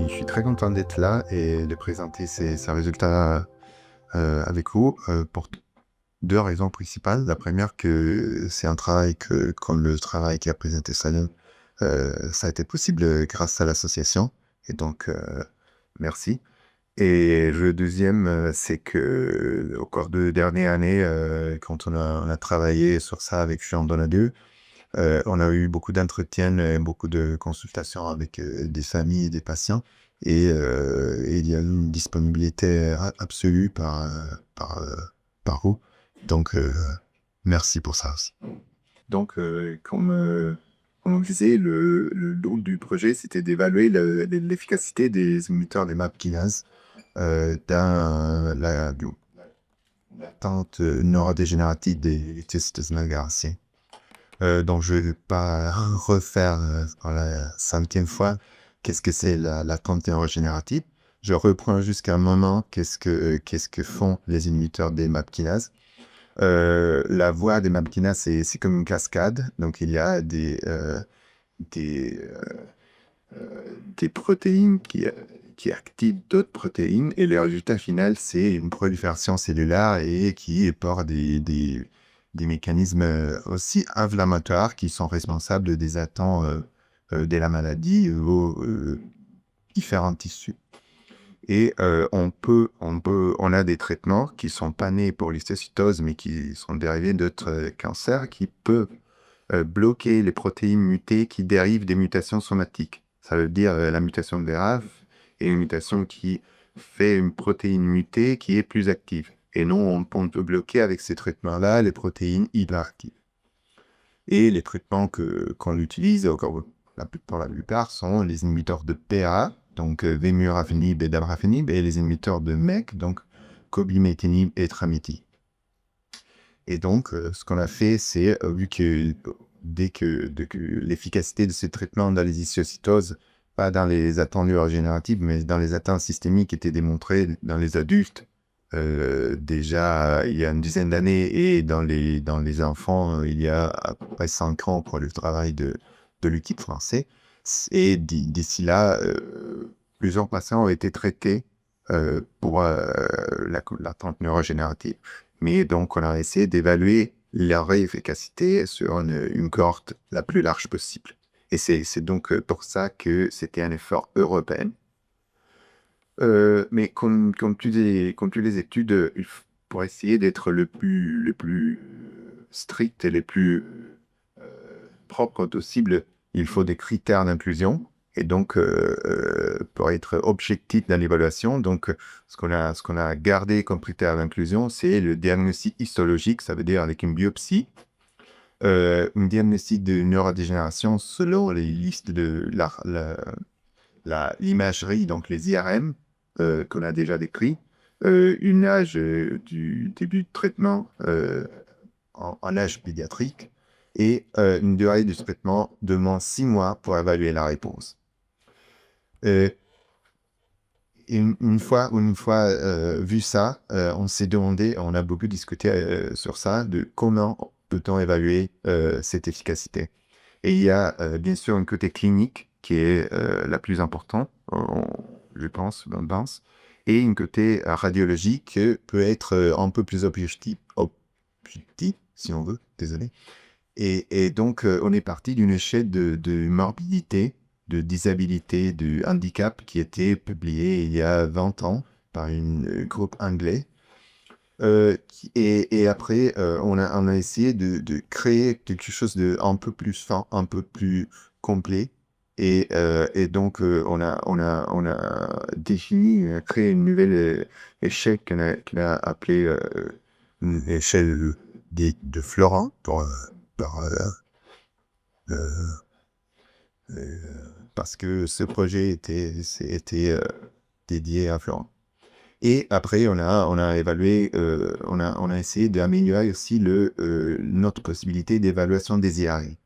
Je suis très content d'être là et de présenter ces résultats avec vous pour deux raisons principales. La première, que c'est un travail comme le travail qu'a présenté Salim, ça a été possible grâce à l'association. Et donc, merci. Et le deuxième, c'est que au cours de dernières années, quand on a travaillé sur ça avec Jean Donadieu, on a eu beaucoup d'entretiens et beaucoup de consultations avec des familles et des patients. Et il y a une disponibilité absolue par, euh, par vous. Donc, merci pour ça aussi. Donc, comme on disait, le nom du projet, c'était d'évaluer l'efficacité des inhibiteurs des MAP kinase dans l'attente neurodégénérative des lymphocytes malgracés. Donc, je ne vais pas refaire pour la cinquième fois qu'est-ce que c'est l'attente neurodégénérative. Je reprends jusqu'à un moment qu'est-ce que font les inhibiteurs des MAP kinases. La voie des MAP kinases, c'est comme une cascade. Donc, il y a des, des protéines qui activent d'autres protéines et le résultat final, c'est une prolifération cellulaire et qui est par des mécanismes aussi inflammatoires qui sont responsables des atteintes de la maladie aux différents tissus. Et on a des traitements qui sont pas nés pour l'histiocytose, mais qui sont dérivés d'autres cancers qui peuvent bloquer les protéines mutées qui dérivent des mutations somatiques. Ça veut dire la mutation de BRAF est une mutation qui fait une protéine mutée qui est plus active. Et non, on peut bloquer avec ces traitements-là les protéines hyperactives. Et les traitements qu'on utilise, pour la plupart, sont les inhibiteurs de PA, donc vemurafenib et dabrafenib, et les inhibiteurs de MEK, donc cobimetinib et trametinib. Et donc, ce qu'on a fait, c'est, vu que dès que l'efficacité de ces traitements dans les histiocytoses, pas dans les atteintes neurogénératives, mais dans les atteintes systémiques, était démontrée dans les adultes, déjà il y a une dizaine d'années, et dans les enfants, il y a à peu près 5 ans pour le travail de l'équipe française. Et d'ici là, plusieurs patients ont été traités pour l'attente neurogénérative. Mais donc, on a essayé d'évaluer leur efficacité sur une cohorte la plus large possible. Et c'est donc pour ça que c'était un effort européen. Mais comme toutes les études, pour essayer d'être le plus strict et les plus propres possible, il faut des critères d'inclusion. Et donc, pour être objectif dans l'évaluation, donc, ce qu'on a gardé comme critère d'inclusion, c'est le diagnostic histologique, ça veut dire avec une biopsie, un diagnostic de neurodégénération selon les listes de l'imagerie, donc les IRM, qu'on a déjà décrit, une âge du début de traitement en âge pédiatrique, et une durée du traitement de moins 6 mois pour évaluer la réponse. Une fois vu ça, on s'est demandé, on a beaucoup discuté sur ça, de comment peut-on évaluer cette efficacité. Et il y a bien sûr un côté clinique qui est la plus importante, je pense, et une côté radiologique qui peut être un peu plus objectif, si on veut, désolé. Et donc, on est parti d'une échelle de morbidité, de disabilité, de handicap qui était publiée il y a 20 ans par un groupe anglais. Et après, on a essayé de créer quelque chose de un peu plus fin, un peu plus complet. Et donc, on a défini, créé une nouvelle échelle qu'on a appelée une échelle de Florent, euh, euh, parce que ce projet était dédié à Florent. Et après, on a évalué, on a essayé d'améliorer aussi notre possibilité d'évaluation des IRI.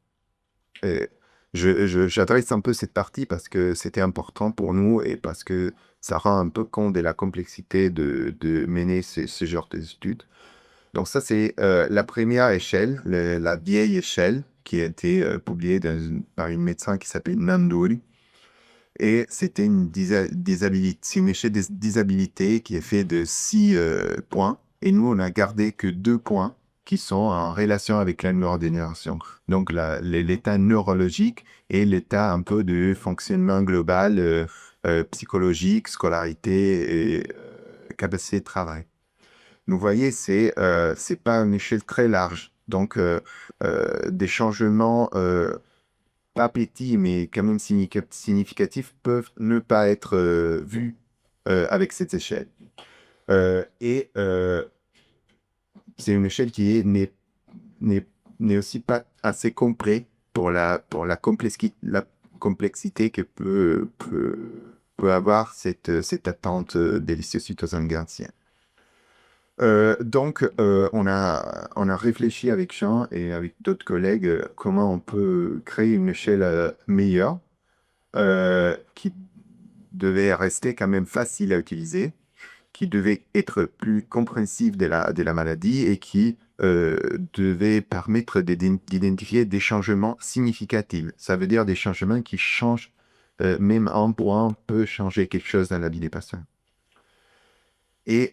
J'adresse un peu cette partie parce que c'était important pour nous et parce que ça rend un peu compte de la complexité de mener ce genre d'études. Donc ça, c'est la première échelle, la vieille échelle qui a été publiée par une médecin qui s'appelle Nandouri. Et c'était c'est une échelle des disabilités qui est faite de 6 points. Et nous, on n'a gardé que 2 points qui sont en relation avec la neurodégénération. Donc, l'état neurologique et l'état un peu de fonctionnement global, psychologique, scolarité et capacité de travail. Vous voyez, c'est pas une échelle très large. Donc, des changements pas petits, mais quand même significatifs, peuvent ne pas être vus avec cette échelle. Et c'est une échelle qui n'est n'est aussi pas assez comprise pour la complexité que peut avoir cette attente des lycéocytosine gardiens. Donc, on a réfléchi avec Jean et avec d'autres collègues comment on peut créer une échelle meilleure qui devait rester quand même facile à utiliser, qui devait être plus compréhensive de la maladie et qui devait permettre d'identifier des changements significatifs. Ça veut dire des changements qui changent, même un point peut changer quelque chose dans la vie des patients. Et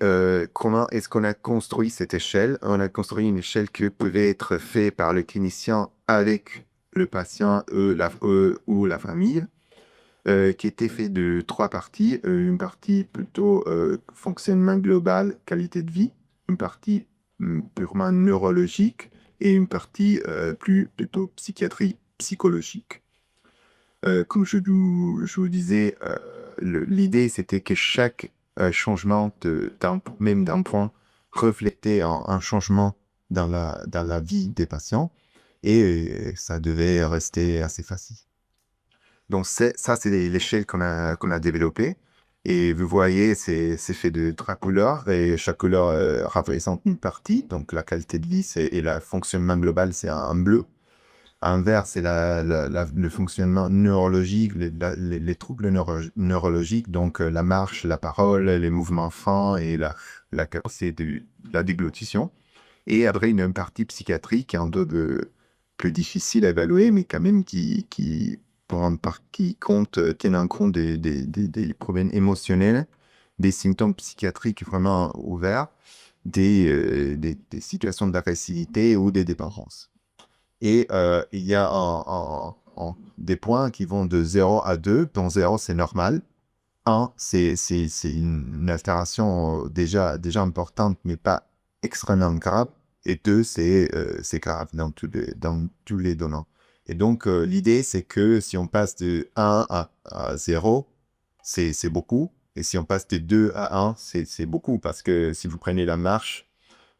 comment est-ce qu'on a construit cette échelle? On a construit une échelle qui pouvait être faite par le clinicien avec le patient ou la famille, qui était fait de 3 parties. Une partie plutôt fonctionnement global, qualité de vie, une partie purement neurologique et une partie plutôt psychiatrie psychologique. Comme je vous disais, l'idée c'était que chaque changement même d'un point reflétait un changement dans la vie des patients et ça devait rester assez facile. Donc ça, c'est l'échelle qu'on a développée. Et vous voyez, c'est fait de 3 couleurs et chaque couleur représente une partie. Donc la qualité de vie et le fonctionnement global, c'est un bleu. Un vert, c'est le fonctionnement neurologique, les troubles neurologiques, donc la marche, la parole, les mouvements fins et la capacité de la déglutition. Et après, une partie psychiatrique qui est un peu plus difficile à évaluer, mais quand même pour une partie, tenant compte des problèmes émotionnels, des symptômes psychiatriques vraiment ouverts, des situations d'agressivité ou des dépendances. Et il y a des points qui vont de 0 à 2. Dont 0, c'est normal. 1, c'est une altération déjà importante, mais pas extrêmement grave. Et 2, c'est grave dans tous les donnants. Et donc, l'idée, c'est que si on passe de 1 à 0, c'est beaucoup. Et si on passe de 2 à 1, c'est beaucoup. Parce que si vous prenez la marche,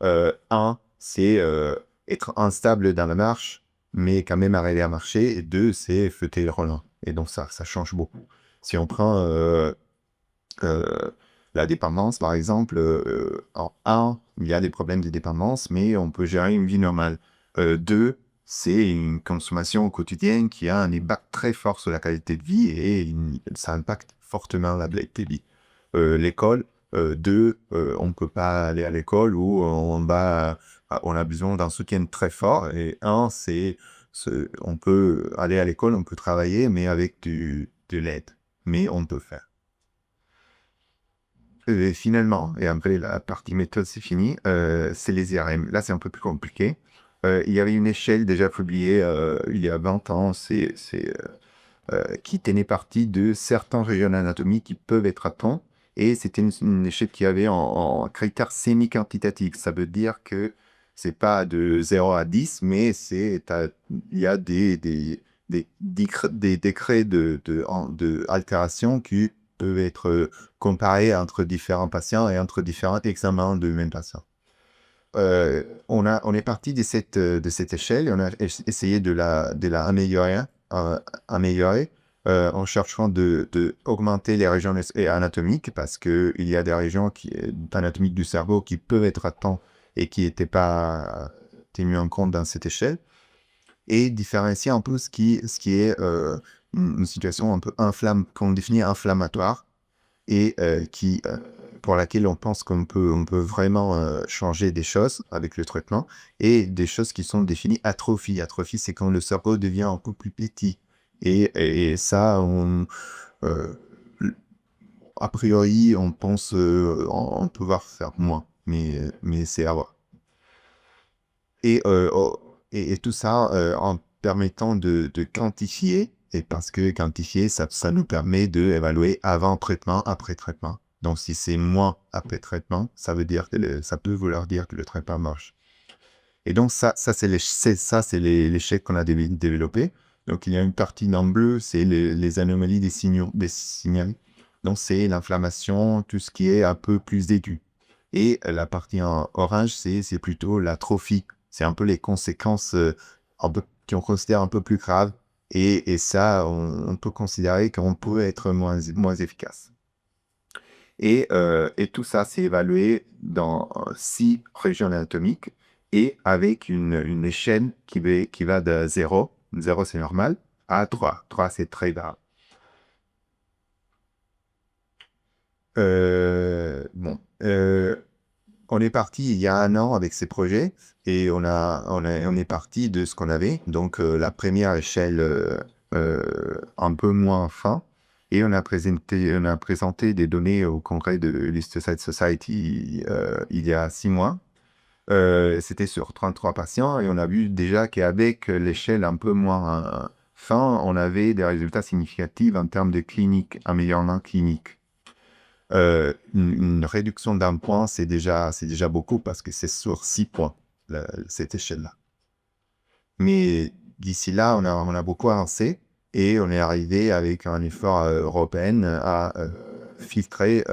1, c'est être instable dans la marche, mais quand même arriver à marcher. Et 2, c'est feuter le Roland. Et donc, ça change beaucoup. Si on prend la dépendance, par exemple, en 1, il y a des problèmes de dépendance, mais on peut gérer une vie normale. 2, c'est une consommation quotidienne qui a un impact très fort sur la qualité de vie et ça impacte fortement la qualité de vie. L'école, 2, on ne peut pas aller à l'école ou on a besoin d'un soutien très fort. Et 1, on peut aller à l'école, on peut travailler, mais avec de l'aide. Mais on peut faire. Et finalement, et après la partie méthode c'est fini, c'est les IRM. Là, c'est un peu plus compliqué. Il y avait une échelle déjà publiée il y a 20 ans, qui tenait parti de certaines régions d'anatomie qui peuvent être atteintes. Et c'était une échelle qui avait en critères semi-quantitatifs. Ça veut dire que c'est pas de 0 à 10, mais il y a des décrets d'altération qui peuvent être comparés entre différents patients et entre différents examens de même patient. On est parti de cette échelle et on a essayé de la améliorer en cherchant de augmenter les régions anatomiques parce qu'il y a des régions anatomiques du cerveau qui peuvent être atteintes et qui n'étaient pas tenues en compte dans cette échelle et différencier un peu ce qui est une situation un peu qu'on définit inflammatoire et pour laquelle on pense qu'on peut vraiment changer des choses avec le traitement, et des choses qui sont définies atrophie. Atrophie, c'est quand le cerveau devient un peu plus petit. Et ça, euh, a priori, on pense en pouvoir faire moins, mais c'est à voir. Et tout ça en permettant de quantifier, et parce que quantifier, ça nous permet d'évaluer avant traitement, après traitement. Donc, si c'est moins après traitement, ça veut dire que ça peut vouloir dire que le traitement marche. Et donc, c'est l'échec qu'on a développé. Donc, il y a une partie en bleu, c'est les anomalies des signaux. Donc, c'est l'inflammation, tout ce qui est un peu plus aigu. Et la partie en orange, c'est plutôt l'atrophie. C'est un peu les conséquences qu'on considère un peu plus graves. Et ça, on peut considérer qu'on peut être moins efficace. Et tout ça, c'est évalué dans 6 régions anatomiques et avec une échelle qui va de 0, 0 c'est normal, à 3. 3 c'est très grave. Bon, on est parti il y a un an avec ces projets et on est parti de ce qu'on avait. Donc, la première échelle un peu moins fin. Et on a présenté des données au congrès de l'Histiocyte Society il y a 6 mois. C'était sur 33 patients et on a vu déjà qu'avec l'échelle un peu moins fin, on avait des résultats significatifs en termes de clinique, améliorement clinique. Une réduction d'un point, c'est déjà beaucoup parce que c'est sur 6 points, cette échelle-là. Mais d'ici là, on a beaucoup avancé et on est arrivé avec un effort européen à filtrer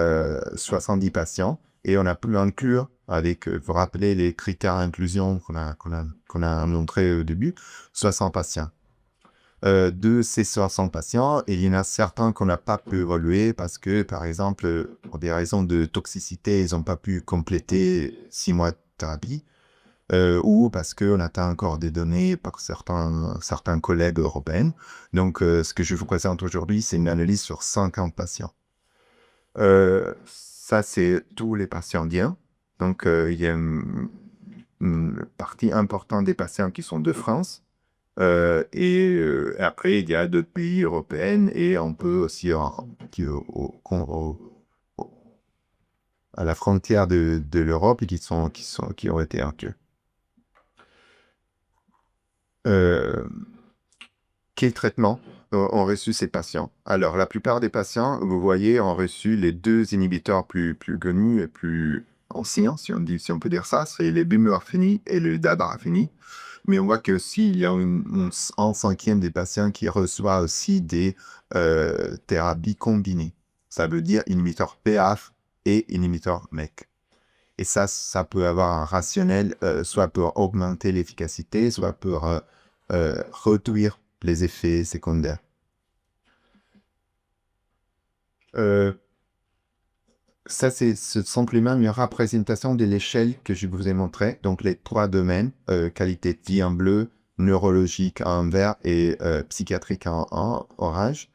70 patients et on a pu inclure avec, vous rappelez les critères d'inclusion qu'on a montré au début, 60 patients. De ces 60 patients, il y en a certains qu'on n'a pas pu évaluer parce que, par exemple, pour des raisons de toxicité, ils n'ont pas pu compléter 6 mois de thérapie, ou parce qu'on attend encore des données par certains collègues européens. Donc, ce que je vous présente aujourd'hui, c'est une analyse sur 50 patients. Ça, c'est tous les patients indiens. Donc, il y a une partie importante des patients qui sont de France. Après, il y a d'autres pays européens et on peut aussi à la frontière de l'Europe et qui ont été inclus. Quel traitement ont reçu ces patients? Alors, la plupart des patients, vous voyez, ont reçu les 2 inhibiteurs plus connus et plus anciens, si on peut dire ça, c'est les bumeranfini et le dabrafeni. Mais on voit que s'il y a un cinquième des patients qui reçoit aussi des thérapies combinées. Ça veut dire inhibiteur PAF et inhibiteur MEK. Et ça peut avoir un rationnel, soit pour augmenter l'efficacité, soit pour réduire les effets secondaires. Ça, c'est simplement une représentation de l'échelle que je vous ai montrée. Donc, les 3 domaines, qualité de vie en bleu, neurologique en vert et psychiatrique en orange.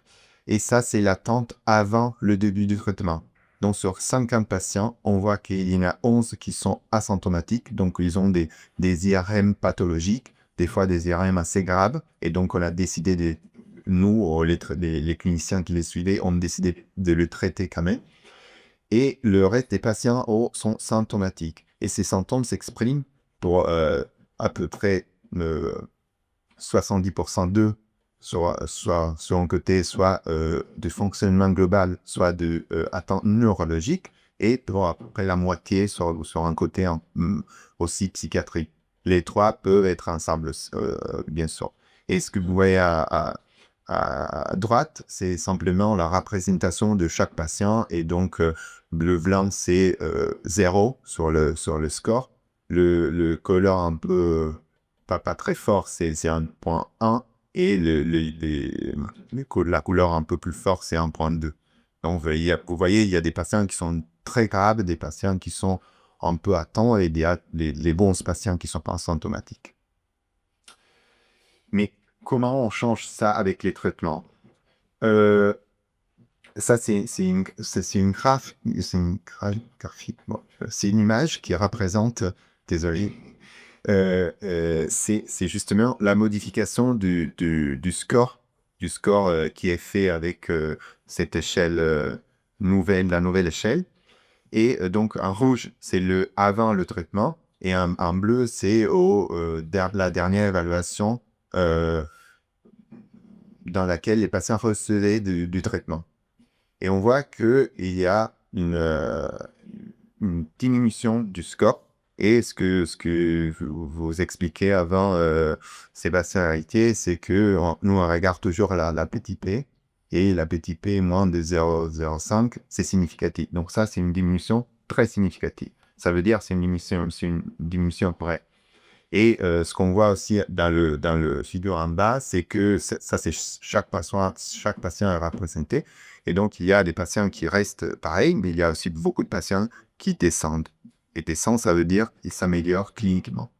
Et ça, c'est l'attente avant le début du traitement. Donc, sur 50 patients, on voit qu'il y en a 11 qui sont asymptomatiques. Donc, ils ont des IRM pathologiques, des fois des IRM assez graves. Et donc, on a décidé nous, les cliniciens qui les suivaient, ont décidé de le traiter quand même. Et le reste des patients sont symptomatiques. Et ces symptômes s'expriment pour à peu près 70% d'eux, soit sur un côté, soit de fonctionnement global, soit de attente neurologique, et pour à peu près la moitié sur un côté aussi psychiatrique. Les 3 peuvent être ensemble, bien sûr. Et ce que vous voyez à droite, c'est simplement la représentation de chaque patient, et donc bleu blanc, c'est 0 sur le score. Le couleur un peu pas très fort, c'est 1.1, et la couleur un peu plus forte, c'est 1.2. Donc, vous voyez, il y a des patients qui sont très graves, des patients qui sont un peu à temps, et il y a les bons patients qui sont pas symptomatiques. Mais comment on change ça avec les traitements? Ça, c'est une graphie. Bon, c'est une image qui représente, désolé, c'est justement la modification du score du score qui est fait avec cette échelle la nouvelle échelle. Et donc, en rouge, c'est le avant le traitement, et en bleu, c'est la dernière évaluation euh, dans laquelle les patients recevaient du traitement. Et on voit qu'il y a une diminution du score. Et ce que vous expliquez avant, Sébastien Héritier, c'est que nous, on regarde toujours la petite p, et la petite p moins de 0,05, c'est significatif. Donc ça, c'est une diminution très significative. Ça veut dire c'est une diminution vraie. Et ce qu'on voit aussi dans le figure en bas, c'est que ça, c'est chaque patient est représenté. Et donc, il y a des patients qui restent pareils, mais il y a aussi beaucoup de patients qui descendent. Et descendent, ça veut dire qu'ils s'améliorent cliniquement.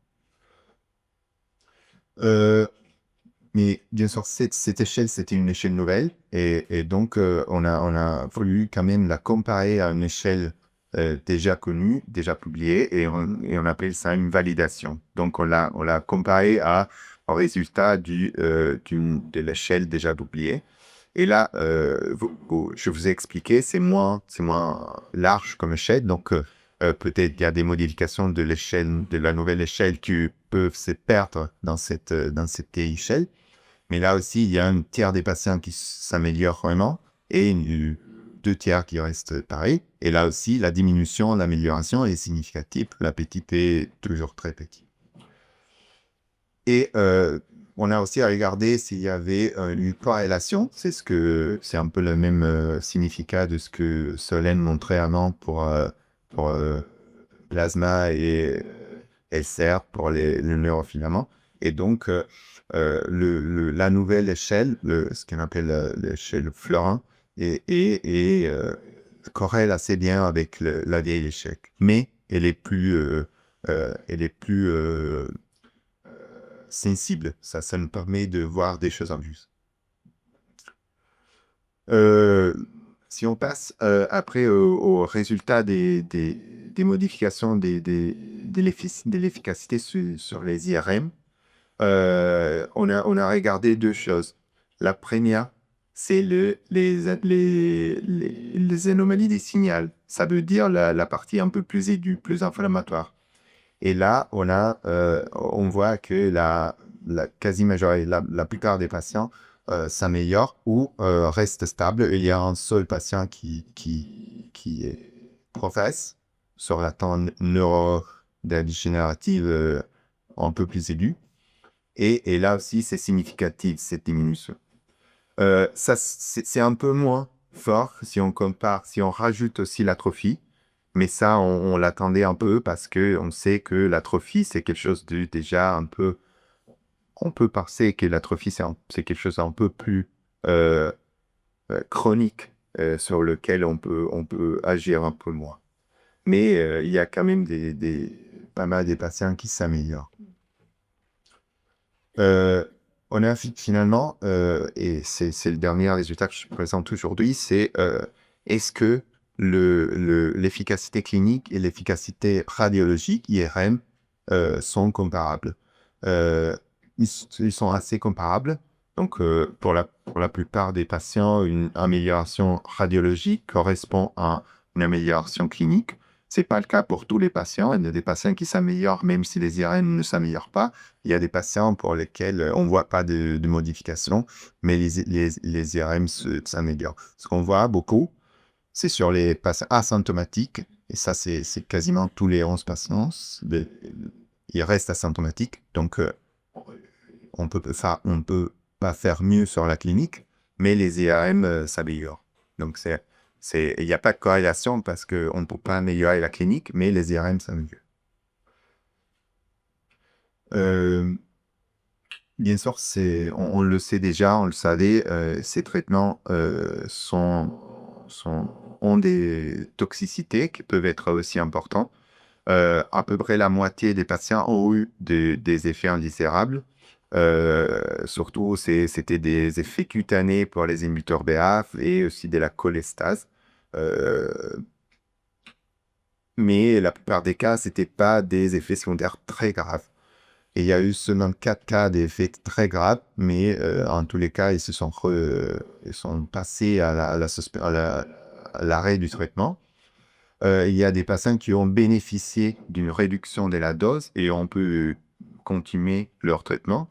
Mais bien sûr, cette échelle, c'était une échelle nouvelle. Et donc, on a voulu quand même la comparer à une échelle déjà connue, déjà publiée, et on appelle ça une validation. Donc, on l'a comparé au résultat de l'échelle déjà publiée. Et là, je vous ai expliqué, c'est moins large comme échelle. Donc, peut-être il y a des modifications de la nouvelle échelle qui peuvent se perdre dans cette échelle. Mais là aussi, il y a un tiers des patients qui s'améliorent vraiment et deux tiers qui restent pareils. Et là aussi, l'amélioration est significative. La petite est toujours très petite. Et on a aussi regardé s'il y avait une corrélation. C'est un peu le même significat de ce que Solène montrait avant pour plasma et LCR pour le neurofilaments. Et donc, la nouvelle échelle, ce qu'on appelle l'échelle Florin, corrèle assez bien avec la vieille échelle. Mais elle est plus sensible. Ça nous permet de voir des choses en plus. Si on passe après au résultat des modifications de l'efficacité sur les IRM, on a regardé deux choses. La première, c'est les anomalies des signaux. Ça veut dire la partie un peu plus aiguë, plus inflammatoire. Et là, on voit que la quasi-majorité, la plupart des patients s'améliorent ou restent stables. Il y a un seul patient qui progresse sur la tendance neurodégénérative un peu plus aiguë. Et là aussi, c'est significatif, cette diminution. Ça, c'est un peu moins fort si on compare, si on rajoute aussi l'atrophie. Mais ça, on l'attendait un peu parce qu'on sait que l'atrophie, c'est quelque chose de déjà un peu... On peut penser que l'atrophie, c'est quelque chose un peu plus euh, chronique sur lequel on peut agir un peu moins. Mais il y a quand même pas mal de patients qui s'améliorent. On a finalement, et c'est le dernier résultat que je présente aujourd'hui, c'est est-ce que l'efficacité clinique et l'efficacité radiologique, IRM, sont comparables? Ils sont assez comparables. Donc, pour la plupart des patients, une amélioration radiologique correspond à une amélioration clinique. C'est pas le cas pour tous les patients. Il y a des patients qui s'améliorent, même si les IRM ne s'améliorent pas. Il y a des patients pour lesquels on ne voit pas de modification, mais les IRM s'améliorent. Ce qu'on voit beaucoup, c'est sur les patients asymptomatiques, et ça, c'est quasiment tous les 11 patients, ils restent asymptomatiques. Donc, on peut pas faire mieux sur la clinique, mais les IRM s'améliorent. Donc, il n'y a pas de corrélation parce qu'on ne peut pas améliorer la clinique, mais les IRM s'améliorent. Bien sûr, on le sait déjà, on le savait, ces traitements ont des toxicités qui peuvent être aussi importantes. À peu près la moitié des patients ont eu des effets indésirables. Surtout, c'était des effets cutanés pour les inhibiteurs BAF et aussi de la cholestase. Euh, mais la plupart des cas, c'était pas des effets secondaires très graves. Et il y a eu seulement 4 cas d'effets très graves, mais en tous les cas, ils sont passés à l'arrêt du traitement. Il y a des patients qui ont bénéficié d'une réduction de la dose et on peut continuer leur traitement.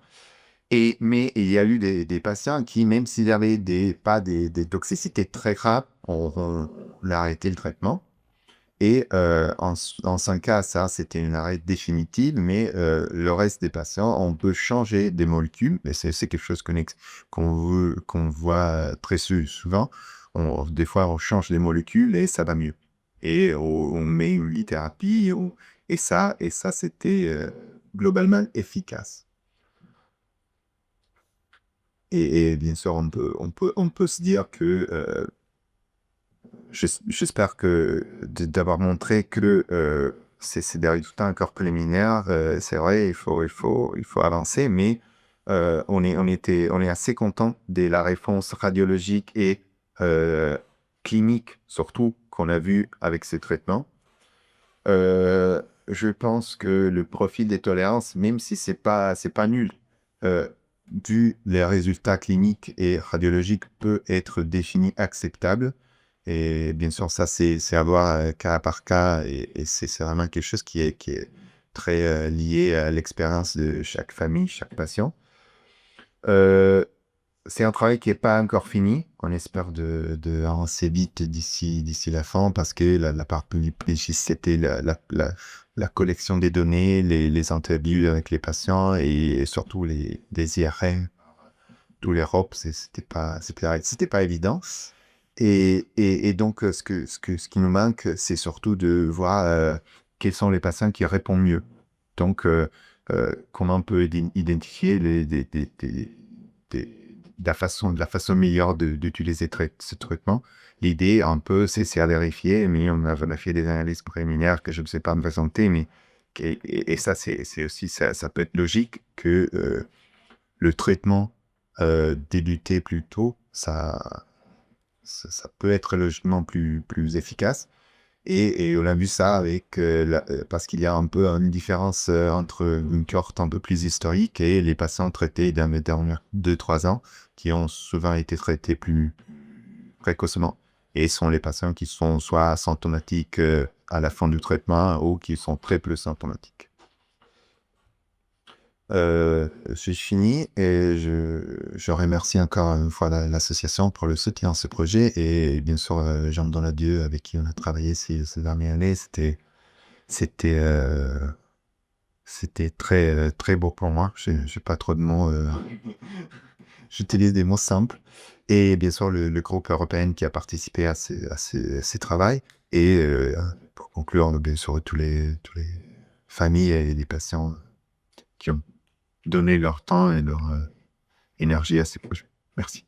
Mais il y a eu des patients qui, même s'ils avaient pas des toxicités très graves, on a arrêté le traitement. Et en 5 cas, ça, c'était une arrêt définitive, mais le reste des patients, on peut changer des molécules, mais c'est quelque chose qu'on voit très souvent. Des fois, on change des molécules et ça va mieux. Et on met une lithérapie, et ça, c'était globalement efficace. Et bien sûr, on peut se dire que j'espère que d'avoir montré que c'est des résultats encore préliminaires. C'est vrai, il faut avancer, mais on est assez content de la réponse radiologique et euh, clinique, surtout, qu'on a vu avec ces traitements. Je pense que le profil des tolérances, même si c'est pas nul, euh, vu les résultats cliniques et radiologiques, peut être défini acceptable. Et bien sûr, ça, c'est à voir cas par cas, et c'est vraiment quelque chose qui est très lié à l'expérience de chaque famille, chaque patient. Euh, c'est un travail qui n'est pas encore fini. On espère de avancer vite d'ici la fin, parce que la part plus difficile, c'était la collection des données, les interviews avec les patients et surtout des IRM, tous les ROP. C'était pas évident. Et donc, ce qui nous manque, c'est surtout de voir quels sont les patients qui répondent mieux. Donc, comment on peut identifier la façon meilleure d'utiliser ce traitement. L'idée, un peu, c'est à vérifier, mais on a fait des analyses préliminaires que je ne sais pas me présenter, mais et ça, c'est aussi, ça peut être logique que le traitement débuté plus tôt, ça peut être logiquement plus efficace. Et on a vu ça parce qu'il y a un peu une différence entre une cohorte un peu plus historique et les patients traités dans les derniers 2-3 ans, qui ont souvent été traités plus précocement. Et sont les patients qui sont soit asymptomatiques à la fin du traitement, ou qui sont très peu symptomatiques. J'ai fini, et je remercie encore une fois l'association pour le soutien à ce projet, et bien sûr Jean Donadieu, avec qui on a travaillé ces dernières années. C'était très très beau pour moi. J'ai pas trop de mots. J'utilise des mots simples. Et bien sûr le groupe européen qui a participé à ces travaux. Et pour conclure, bien sûr tous les familles et les patients qui ont donner leur temps et leur énergie à ces projets. Merci.